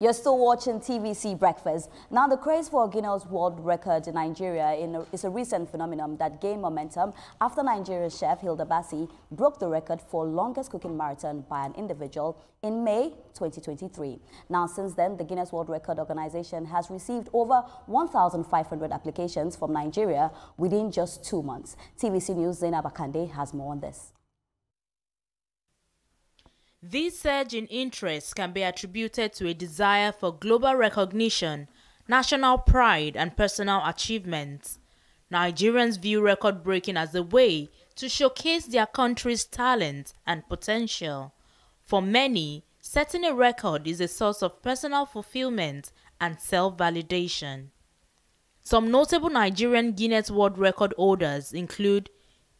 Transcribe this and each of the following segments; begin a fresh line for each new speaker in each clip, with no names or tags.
You're still watching TVC Breakfast. Now, the craze for Guinness World Record in Nigeria is a recent phenomenon that gained momentum after Nigerian chef Hilda Bassi broke the record for longest cooking marathon by an individual in May 2023. Now, since then, the Guinness World Record organization has received over 1,500 applications from Nigeria within just 2 months. TVC News' Zainab Akande has more on this.
This surge in interest can be attributed to a desire for global recognition, national pride, and personal achievements. Nigerians view record-breaking as a way to showcase their country's talent and potential. For many, setting a record is a source of personal fulfillment and self-validation. Some notable Nigerian Guinness World Record holders include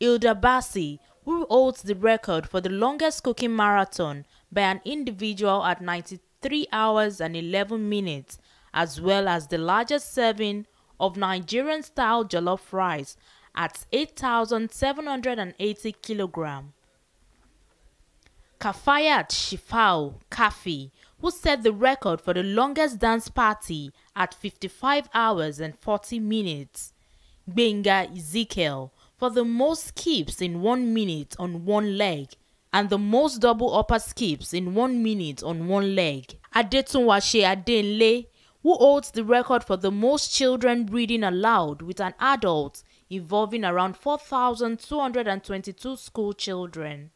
Hilda Bassi, who holds the record for the longest cooking marathon by an individual at 93 hours and 11 minutes, as well as the largest serving of Nigerian-style jollof rice at 8,780 kilograms. Kafayat Shifau Kafi, who set the record for the longest dance party at 55 hours and 40 minutes. Benga Ezekiel, for the most skips in 1 minute on one leg, and the most double upper skips in 1 minute on one leg. Adetunwase Adenle, who holds the record for the most children reading aloud with an adult, involving around 4,222 school children.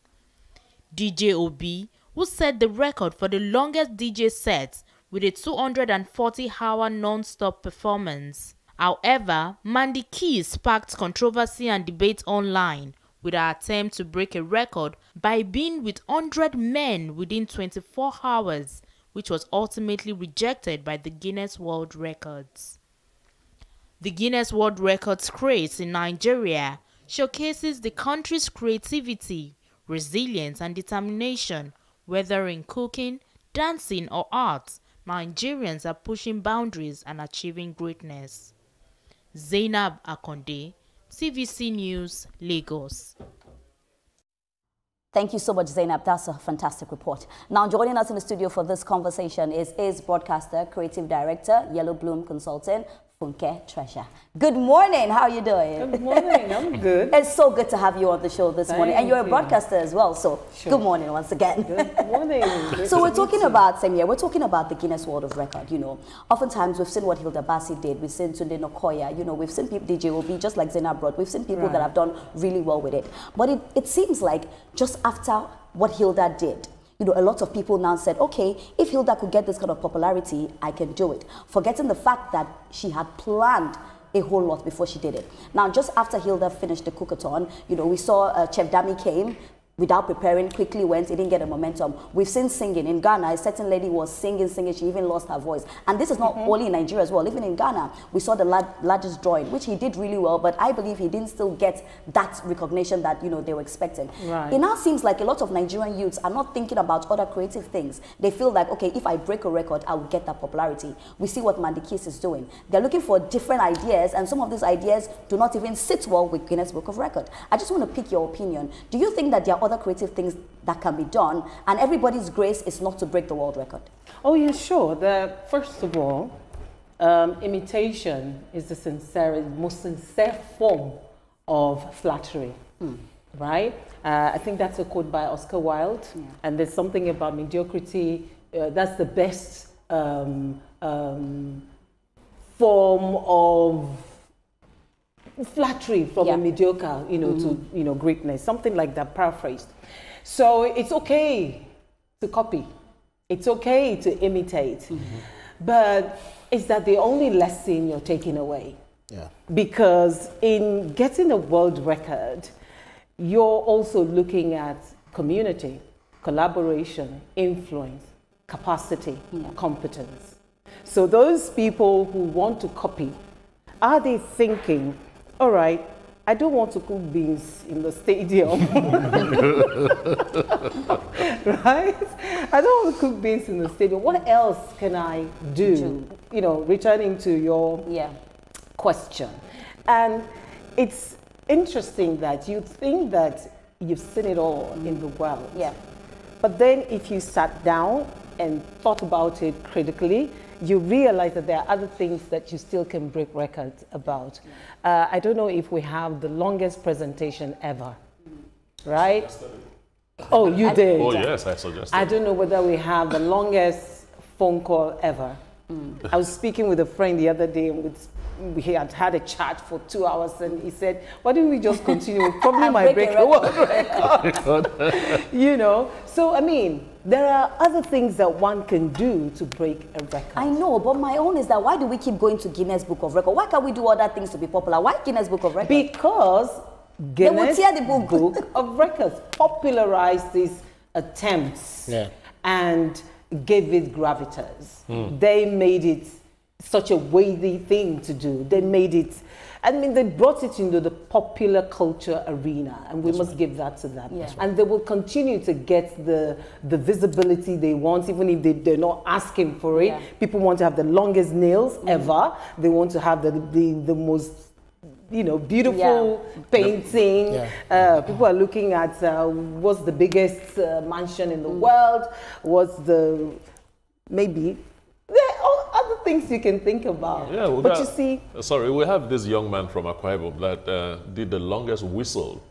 DJ Obi, who set the record for the longest DJ set with a 240-hour non-stop performance. However, Mandy Key sparked controversy and debate online with her attempt to break a record by being with 100 men within 24 hours, which was ultimately rejected by the Guinness World Records. The Guinness World Records craze in Nigeria showcases the country's creativity, resilience, and determination. Whether in cooking, dancing, or art, Nigerians are pushing boundaries and achieving greatness. Zainab Akande, TVC News, Lagos.
Thank you so much, Zainab. That's a fantastic report. Now, joining us in the studio for this conversation is broadcaster, creative director, Yellow Bloom Consulting, Funke Treasure. Good morning. How are you doing?
Good morning. I'm good.
It's so good to have you on the show this morning. And you're a broadcaster as well, so
sure.
Good morning once again.
Good morning.
So we're talking about, we're talking about the Guinness World Record, Oftentimes we've seen what Hilda Bassi did. We've seen Tunde Nokoya, we've seen people, DJ Obi, just like Zainab brought. We've seen people that have done really well with it. But it seems like just after what Hilda did, a lot of people now said, okay, if Hilda could get this kind of popularity, I can do it. Forgetting the fact that she had planned a whole lot before she did it. Now, just after Hilda finished the cookathon, we saw Chef Dami came without preparing, quickly went, it didn't get a momentum. We've seen singing. In Ghana, a certain lady was singing, she even lost her voice. And this is not only in Nigeria as well. Even in Ghana, we saw the largest drawing, which he did really well, but I believe he didn't still get that recognition that, they were expecting.
Right.
It now seems like a lot of Nigerian youths are not thinking about other creative things. They feel like, okay, if I break a record, I will get that popularity. We see what Mandy Kiss is doing. They're looking for different ideas, and some of these ideas do not even sit well with Guinness Book of Record. I just want to pick your opinion. Do you think that there are other creative things that can be done, and everybody's grace is not to break the world record?
Oh, yeah, sure. First of all, imitation is the most sincere form of flattery, right? I think that's a quote by Oscar Wilde, and there's something about mediocrity. That's the best form of flattery from a mediocre, to greatness, something like that, paraphrased. So it's okay to copy, it's okay to imitate, but is that the only lesson you're taking away?
Yeah.
Because in getting a world record, you're also looking at community, collaboration, influence, capacity, competence. So those people who want to copy, are they thinking, all right, I don't want to cook beans in the stadium, right? I don't want to cook beans in the stadium. What else can I do? Returning to your question. And it's interesting that you think that you've seen it all in the world.
Yeah.
But then if you sat down and thought about it critically, you realize that there are other things that you still can break records about. I don't know if we have the longest presentation ever, right? Oh, you did?
Oh, yes, I suggested.
I don't know whether we have the longest phone call ever. I was speaking with a friend the other day, and we had had a chat for 2 hours, and he said, why don't we just continue? We probably might break a world record. You know? So, I mean, there are other things that one can do to break a record.
I know, but my own is that why do we keep going to Guinness Book of Record? Why can't we do other things to be popular? Why Guinness Book of Record?
Because Guinness
tear the book.
Book of Records popularized these attempts and gave it gravitas. They made it such a weighty thing to do. They made it, I mean, they brought it into the popular culture arena, and we must give that to them.
Yeah.
And they will continue to get the visibility they want, even if they're not asking for it.
Yeah.
People want to have the longest nails ever. They want to have the most, you know, beautiful painting. People are looking at what's the biggest mansion in the world, what's the, maybe, there are other things you can think about.
Yeah,
but you see...
Sorry, we have this young man from Akwa Ibom that did the longest whistle.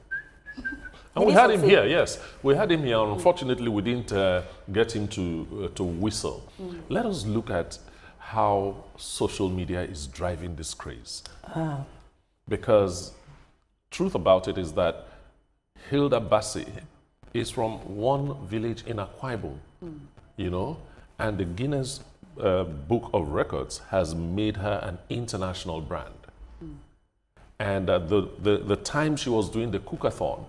And we had him here, yes. We had him here. Unfortunately, we didn't get him to whistle. Let us look at how social media is driving this craze. Because truth about it is that Hilda Bassi is from one village in Akwa Ibom, you know, and the Guinness Book of Records has made her an international brand. And the time she was doing the cookathon,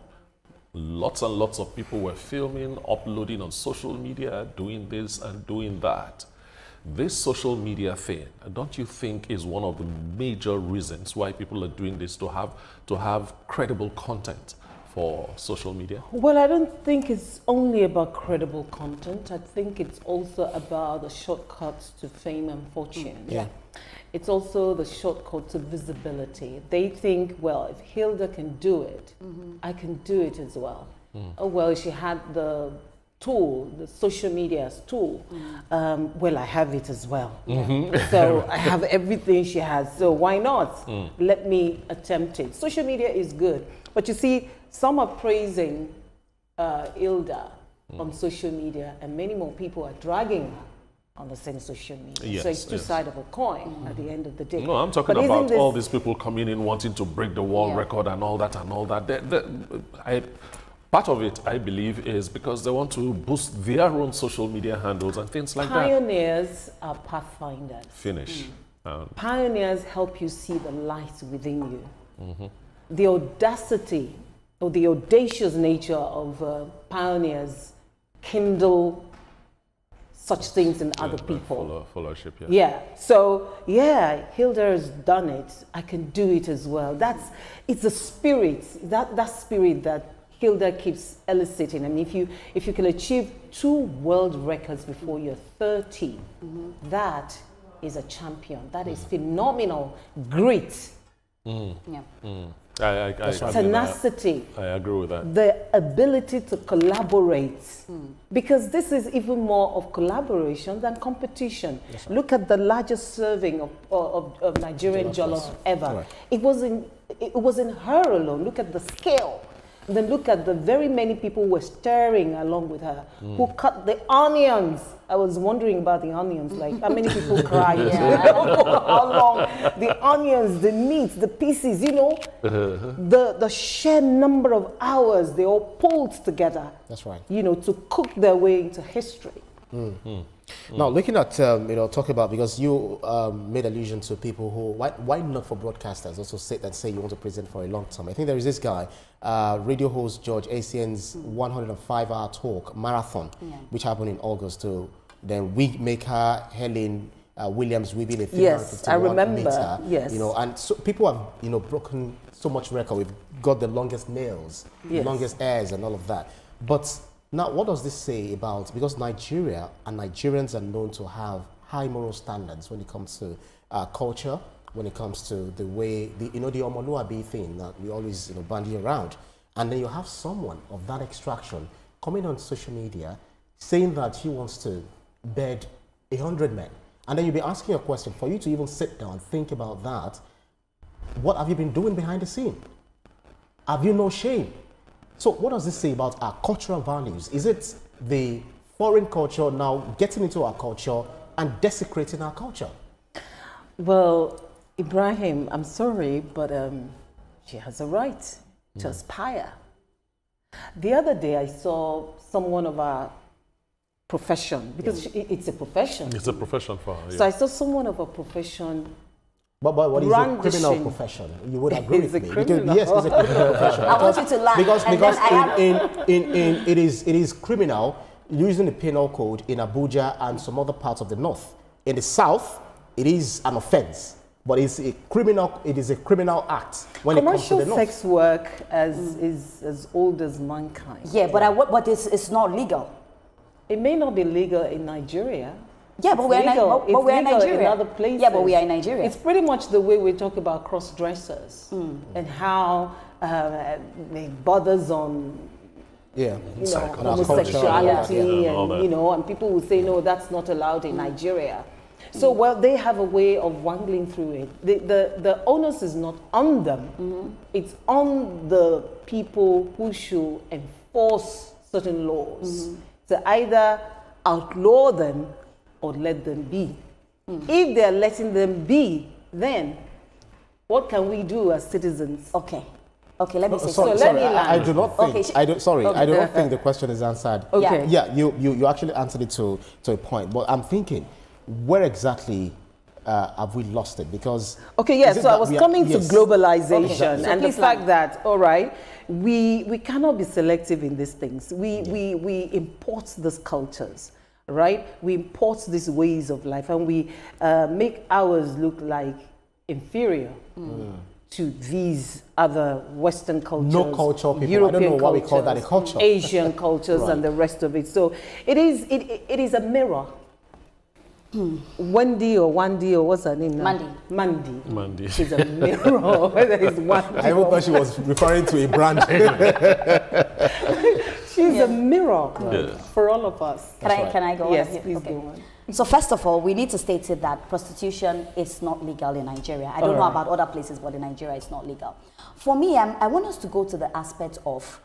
lots and lots of people were filming, uploading on social media, doing this and doing that. This social media thing, don't you think, is one of the major reasons why people are doing this, to have credible content for social media?
Well, I don't think it's only about credible content. I think it's also about the shortcuts to fame and fortune. It's also the shortcut to visibility. They think, well, if Hilda can do it, I can do it as well. Oh, well, she had the tool, the social media's tool. Well, I have it as well. So I have everything she has. So why not? Let me attempt it. Social media is good. But you see, some are praising Hilda on social media, and many more people are dragging her on the same social media. So it's two sides of a coin at the end of the day.
No, I'm talking about all these people coming in wanting to break the world record and all that and all that. Part of it, I believe, is because they want to boost their own social media handles and things like that.
Pioneers are pathfinders.
Finish.
Pioneers help you see the light within you. The audacity or the audacious nature of pioneers kindle such things in other people.
Followership,
So, Hilda has done it. I can do it as well. It's a spirit, that spirit that Hilda keeps eliciting. I mean, if you can achieve 2 world records before you're 30, that is a champion. That is phenomenal. Grit. Tenacity.
I agree with that.
The ability to collaborate. Because this is even more of collaboration than competition. Look at the largest serving of Nigerian jollof ever. It wasn't her alone. Look at the scale. And then look at the very many people who were stirring along with her, who cut the onions. I was wondering about the onions, like how many people cried, how long, the onions, the meat, the pieces, you know, the sheer number of hours they all pulled together.
That's right.
You know, to cook their way into history.
Now, looking at, talk about, because you made allusion to people who, why not for broadcasters also say you want to present for a long time? I think there is this guy, radio host George ACN's 105-hour talk marathon, which happened in August, to then wig maker Helen Williams weaving a 351
I remember.
meter,
Yes.
you know, and so people have, broken so much record. We've got the longest nails, the longest hairs and all of that. But now, what does this say about, because Nigeria and Nigerians are known to have high moral standards when it comes to culture, when it comes to the way, the Omoluabi thing that we always, bandy around. And then you have someone of that extraction coming on social media saying that he wants to bed 100 men. And then you'll be asking a question. For you to even sit down, think about that, what have you been doing behind the scene? Have you no shame? So what does this say about our cultural values? Is it the foreign culture now getting into our culture and desecrating our culture?
Well, Ibrahim, I'm sorry, but she has a right to aspire. The other day I saw someone of our profession, because it's a profession.
It's a profession for her. Yeah.
So I saw someone of a profession.
But what is a criminal profession? You would agree with me. Because, yes, it's a criminal profession.
I want you to learn.
Because it is criminal using the penal code in Abuja and some other parts of the north. In the south, it is an offense. But it is a criminal act when it comes to the north.
Commercial sex work is as old as mankind.
Yeah, but it's not legal.
It may not be legal in Nigeria.
Yeah, but we're in Nigeria.
In other places.
Yeah, but we are in Nigeria.
It's pretty much the way we talk about cross-dressers and how it bothers on homosexuality and people will say, no, that's not allowed in Nigeria. So, well, they have a way of wangling through it. The onus is not on them. It's on the people who should enforce certain laws to either outlaw them or let them be. If they're letting them be, then what can we do as citizens?
Okay, let me say
sorry, I do not think. I do not think the question is answered.
Okay.
Yeah, you actually answered it to a point. But I'm thinking, where exactly have we lost it? Because
so I was coming to globalization and the fact that we cannot be selective in these things. We import these cultures, right? We import these ways of life and we make ours look like inferior to these other Western cultures.
No culture people.
European
I don't know why
cultures,
we call that a culture.
Asian cultures and the rest of it. So it is a mirror. Wendy or what's her name now?
Mandy.
She's a mirror. Whether it's Wendy.
I even thought she was referring to a brand.
She's a mirror for all of us.
Can I go?
Yes, please go on.
So first of all, we need to state it that prostitution is not legal in Nigeria. I don't know about other places, but in Nigeria it's not legal. For me, I want us to go to the aspect of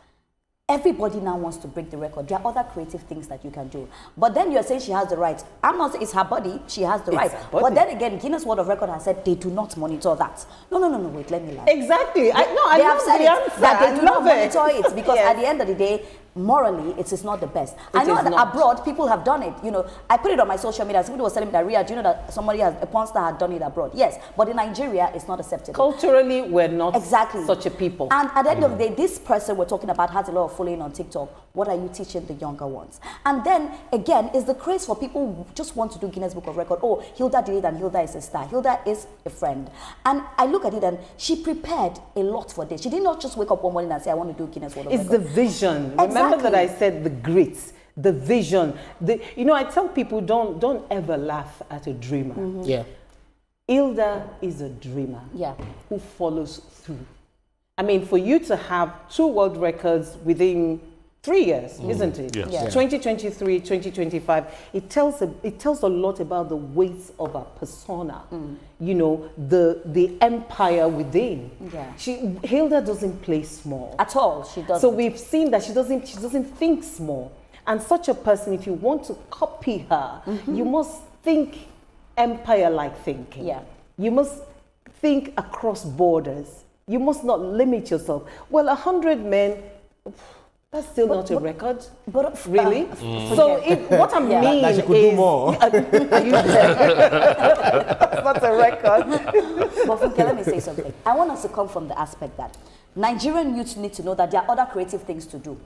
everybody now wants to break the record. There are other creative things that you can do. But then you're saying she has the right. I'm not saying it's her body, she has the right. But then again, Guinness World of Record has said they do not monitor that. No, wait, let me lie.
Exactly.
They have said that they do not monitor it because at the end of the day, morally, it is not the best. I know that abroad, people have done it. You know, I put it on my social media. Somebody was telling me that, Ria, do you know that a porn star had done it abroad? Yes, but in Nigeria, it's not acceptable.
Culturally, we're not such a people.
And at the end of the day, this person we're talking about has a lot of following on TikTok. What are you teaching the younger ones? And then, again, is the craze for people who just want to do Guinness Book of Record. Oh, Hilda did it and Hilda is a star. Hilda is a friend. And I look at it and she prepared a lot for this. She did not just wake up one morning and say, I want to do Guinness World of Record.
It's the vision. Exactly. Remember that I said the grit, the vision. I tell people don't ever laugh at a dreamer.
Yeah.
Hilda is a dreamer who follows through. I mean, for you to have 2 world records within 3 years, isn't it?
Yes. Yeah.
2023, 2025. It tells a lot about the weight of a persona. You know, the empire within.
Yeah.
Hilda doesn't play small
at all. She doesn't.
So we've seen that she doesn't think small. And such a person, if you want to copy her, you must think empire-like thinking.
Yeah.
You must think across borders. You must not limit yourself. Well, 100 men. That's still not a record.
But
really? So what I mean
that she could
is,
do more.
That's not a record.
But Funke, let me say something. I want us to come from the aspect that Nigerian youth need to know that there are other creative things to do.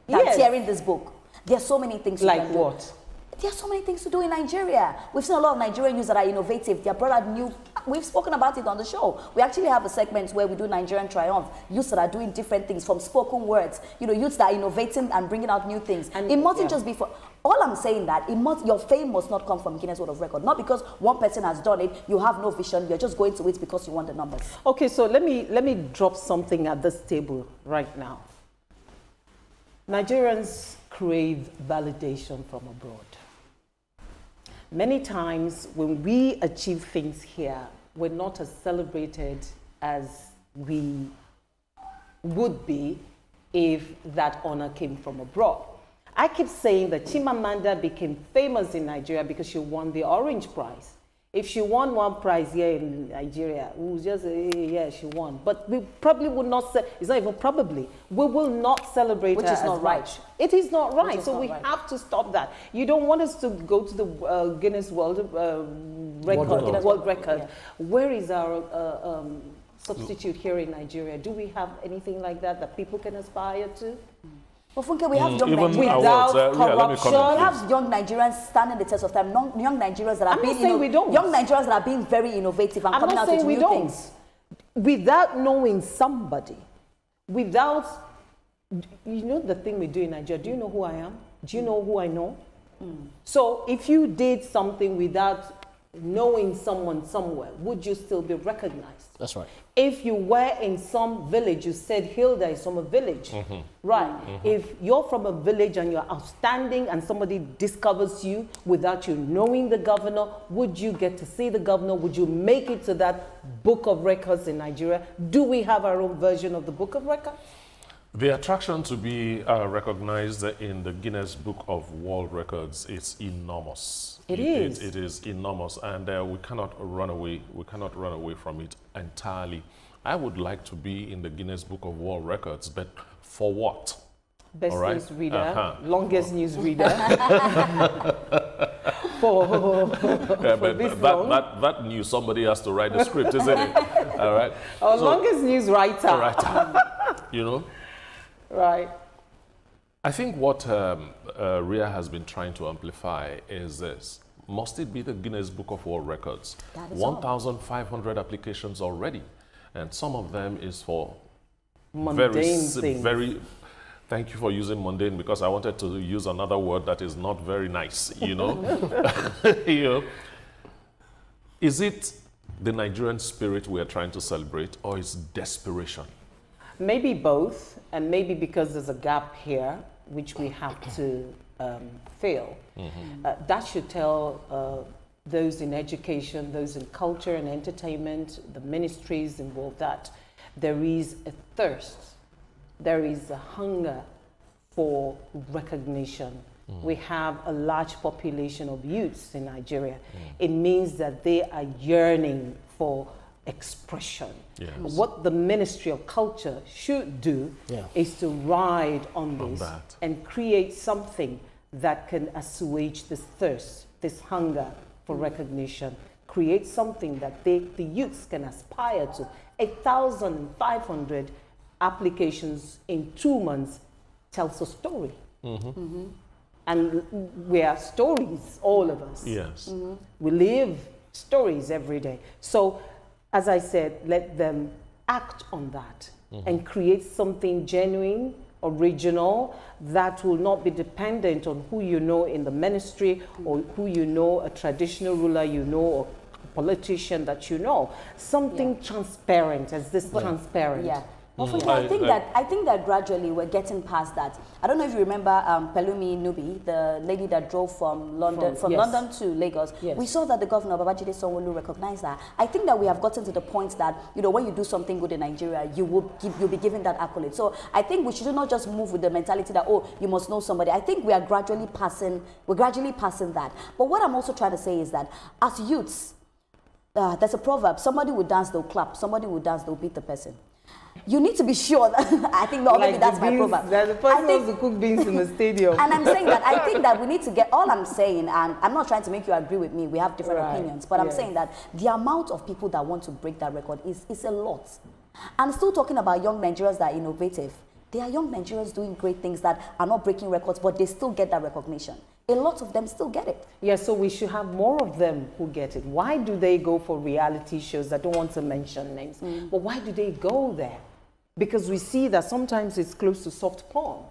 That's hearing this book. There are so many things you can do.
Like what?
There are so many things to do in Nigeria. We've seen a lot of Nigerian youths that are innovative. They are brought out new. We've spoken about it on the show. We actually have a segment where we do Nigerian Triumph. Youths that are doing different things, from spoken words. You know, youths that are innovating and bringing out new things. And it mustn't just be for. All I'm saying that your fame must not come from Guinness World of Record. Not because one person has done it. You have no vision. You're just going to it because you want the numbers.
Okay, so let me drop something at this table right now. Nigerians crave validation from abroad. Many times when we achieve things here, we're not as celebrated as we would be if that honor came from abroad. I keep saying that Chimamanda became famous in Nigeria because she won the Orange Prize. If she won one prize here in Nigeria, we would just say, yeah, she won. But we probably would not say, it's not even probably, we will not celebrate
Which
her
is not
as
right.
much. It is not right. So we
right.
have to stop that. You don't want us to go to the Guinness World Record.
Yeah.
Where is our substitute here in Nigeria? Do we have anything like that people can aspire to?
Well, Funke, we have young
even
Nigerians.
without
awards, yeah, let me
corruption.
comment,
We have young Nigerians standing the test of time. Young Nigerians that are
I'm
being
not saying we don't.
young Nigerians that are being very innovative and
I'm
coming
not
out
saying
with
we
new
don't.
things.
Without knowing somebody, without, you know the thing we do in Nigeria, do you know who I am? Do you know who I know? So if you did something without knowing someone somewhere, would you still be recognized?
That's right.
If you were in some village, you said Hilda is from a village, right? If you're from a village and you're outstanding and somebody discovers you without you knowing the governor, would you get to see the governor? Would you make it to that book of records in Nigeria? Do we have our own version of the book of records?
The attraction to be recognized in the Guinness Book of World Records is enormous.
It is.
It is enormous, and we cannot run away. We cannot run away from it entirely. I would like to be in the Guinness Book of World Records, but for what?
Best
All right.
news reader, longest news reader. for
But
this long.
that news, somebody has to write the script, isn't it? All right.
Our longest news writer.
All right. You know.
Right.
I think what RIA has been trying to amplify is this. Must it be the Guinness Book of World Records? 1,500 applications already. And some of them is for
Mundane things.
Thank you for using mundane, because I wanted to use another word that is not very nice, you know. You know. Is it the Nigerian spirit we are trying to celebrate, or is desperation?
Maybe both, and maybe because there's a gap here, which we have to fill. That should tell those in education, those in culture and entertainment, the ministries involved, that there is a thirst, there is a hunger for recognition. We have a large population of youths in Nigeria. It means that they are yearning for expression.
Yes.
What the Ministry of Culture should do is to ride on this and create something that can assuage this thirst, this hunger for recognition. Create something that the youths can aspire to. 1,500 applications in 2 months tells a story. And we are stories, all of us.
Yes.
We live stories every day. So, as I said, let them act on that and create something genuine, original, that will not be dependent on who you know in the ministry or who you know, a traditional ruler you know, or a politician that you know. Something transparent, as this transparent.
Yeah. Well, I think that gradually we're getting past that. I don't know if you remember Pelumi Nubi, the lady that drove from London London to Lagos. Yes. We saw that the governor Babajide Sanwo-Olu recognized that. I think that we have gotten to the point that, you know, when you do something good in Nigeria, you'll be given that accolade. So I think we should not just move with the mentality that, oh, you must know somebody. I think we are gradually passing that. But what I'm also trying to say is that as youths, there's a proverb: somebody will dance, they'll clap; somebody will dance, they'll beat the person. You need to be sure that I think maybe that's my proverb.
That the person wants to cook beans in the stadium.
And I'm saying that I think that we need to get, all I'm saying, and I'm not trying to make you agree with me, we have different opinions, but I'm saying that the amount of people that want to break that record is a lot. I'm still talking about young Nigerians that are innovative. There are young Nigerians doing great things that are not breaking records, but they still get that recognition. A lot of them still get it.
Yeah, so we should have more of them who get it. Why do they go for reality shows? I don't want to mention names, but why do they go there? Because we see that sometimes it's close to soft porn,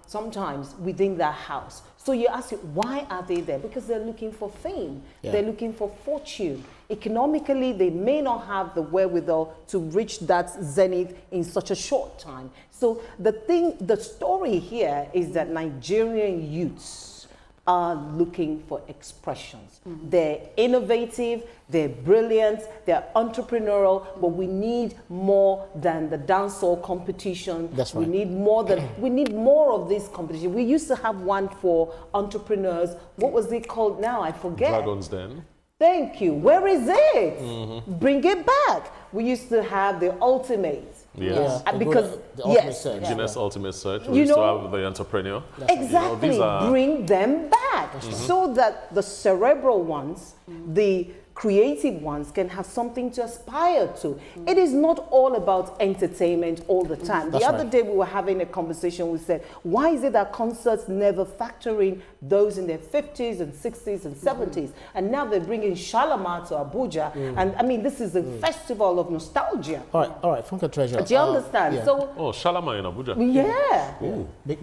sometimes within that house. So you ask, why are they there? Because they're looking for fame. They're looking for fortune. Economically, they may not have the wherewithal to reach that zenith in such a short time. So the story here is that Nigerian youths are looking for expressions. They're innovative, they're brilliant, they're entrepreneurial, but we need more than the dancehall competition.
That's right.
We need more of this competition. We used to have one for entrepreneurs. What was it called now? I forget.
Dragon's Den.
Thank you. Where is it? Bring it back. We used to have the ultimate.
Yes.
Because
the ultimate search.
Guinness Ultimate Search. We used to have the entrepreneur.
Exactly.
These are
Bring them back so that the cerebral ones, the creative ones can have something to aspire to. It is not all about entertainment all the time. The other day we were having a conversation, we said, why is it that concerts never factor in those in their 50s and 60s and 70s? And now they're bringing Shalimar to Abuja. And I mean, this is a festival of nostalgia.
All right, Funke Treasure.
Do you understand? So,
oh, Shalimar in Abuja.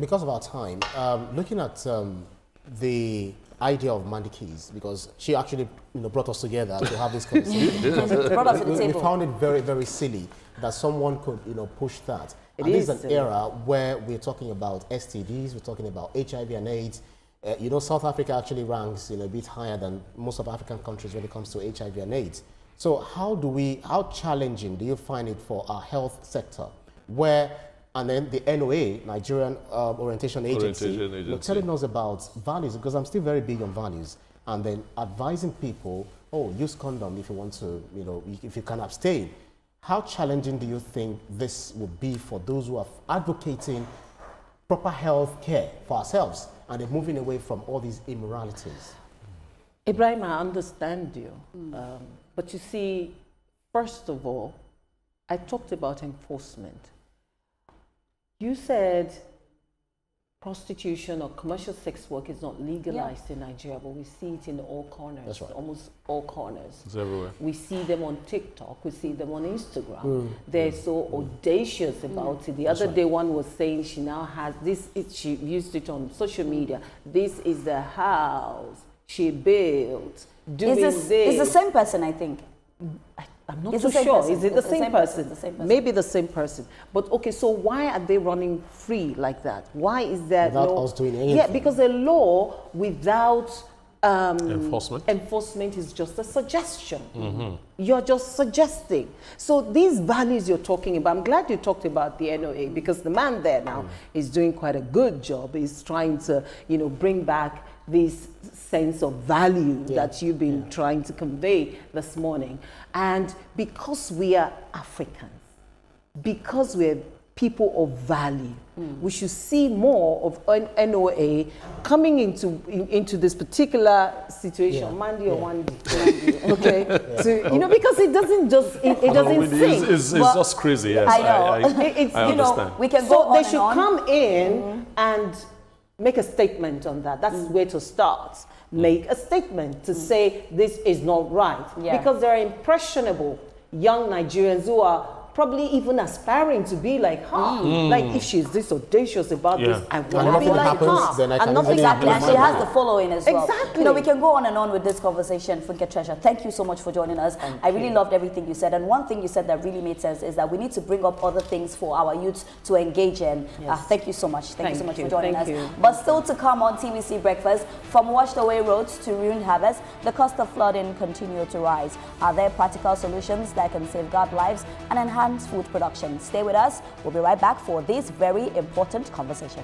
Because of our time, looking at the idea of Mandy Keys, because she actually brought us together to have this conversation.
Brought us to the table.
We found it very, very silly that someone could push that. This is an era where we're talking about STDs, we're talking about HIV and AIDS. South Africa actually ranks a bit higher than most of African countries when it comes to HIV and AIDS. So how challenging do you find it for our health sector, and then the NOA, Nigerian Orientation Agency, telling us about values, because I'm still very big on values, and then advising people, use condom if you want to, if you can abstain. How challenging do you think this would be for those who are advocating proper health care for ourselves, and they're moving away from all these immoralities?
Ibrahim, I understand you. But you see, first of all, I talked about enforcement. You said prostitution or commercial sex work is not legalized in Nigeria, but we see it in all corners.
That's right.
Almost all corners.
It's everywhere.
We see them on TikTok, we see them on Instagram. They're so audacious about it. The other day one was saying she now has this, she used it on social media. This is the house she built.
It's the same person, I think.
I'm not so sure. Is it the same person?
The same person.
Maybe the same person. But okay, so why are they running free like that? Why is that
without us doing anything?
Yeah, because a law without
enforcement
is just a suggestion. You're just suggesting. So these values you're talking about, I'm glad you talked about the NOA, because the man there now is doing quite a good job. He's trying to, bring back this sense of value that you've been trying to convey this morning. And because we are Africans, because we're people of value, we should see more of NOA coming into this particular situation. Mandy or Wandy, okay? So, because it doesn't just, it doesn't sing.
It's just crazy, yes.
I know.
I understand.
We can go
so they should come in and make a statement on that. That's where to start. Make a statement to say this is not right. Because there are impressionable young Nigerians who are probably even aspiring to be like her. Like, if she's this audacious about this, I want to be like her.
And nothing
exactly, and she has the following as well.
Exactly.
We can go on and on with this conversation. Funke Treasure, thank you so much for joining us. I really loved everything you said. And one thing you said that really made sense is that we need to bring up other things for our youths to engage in. Thank you so much. Thank you so much for joining us. But still to come on TVC Breakfast, from washed away roads to ruined harvests, the cost of flooding continue to rise. Are there practical solutions that can safeguard lives and enhance food production? Stay with us. We'll be right back for this very important conversation.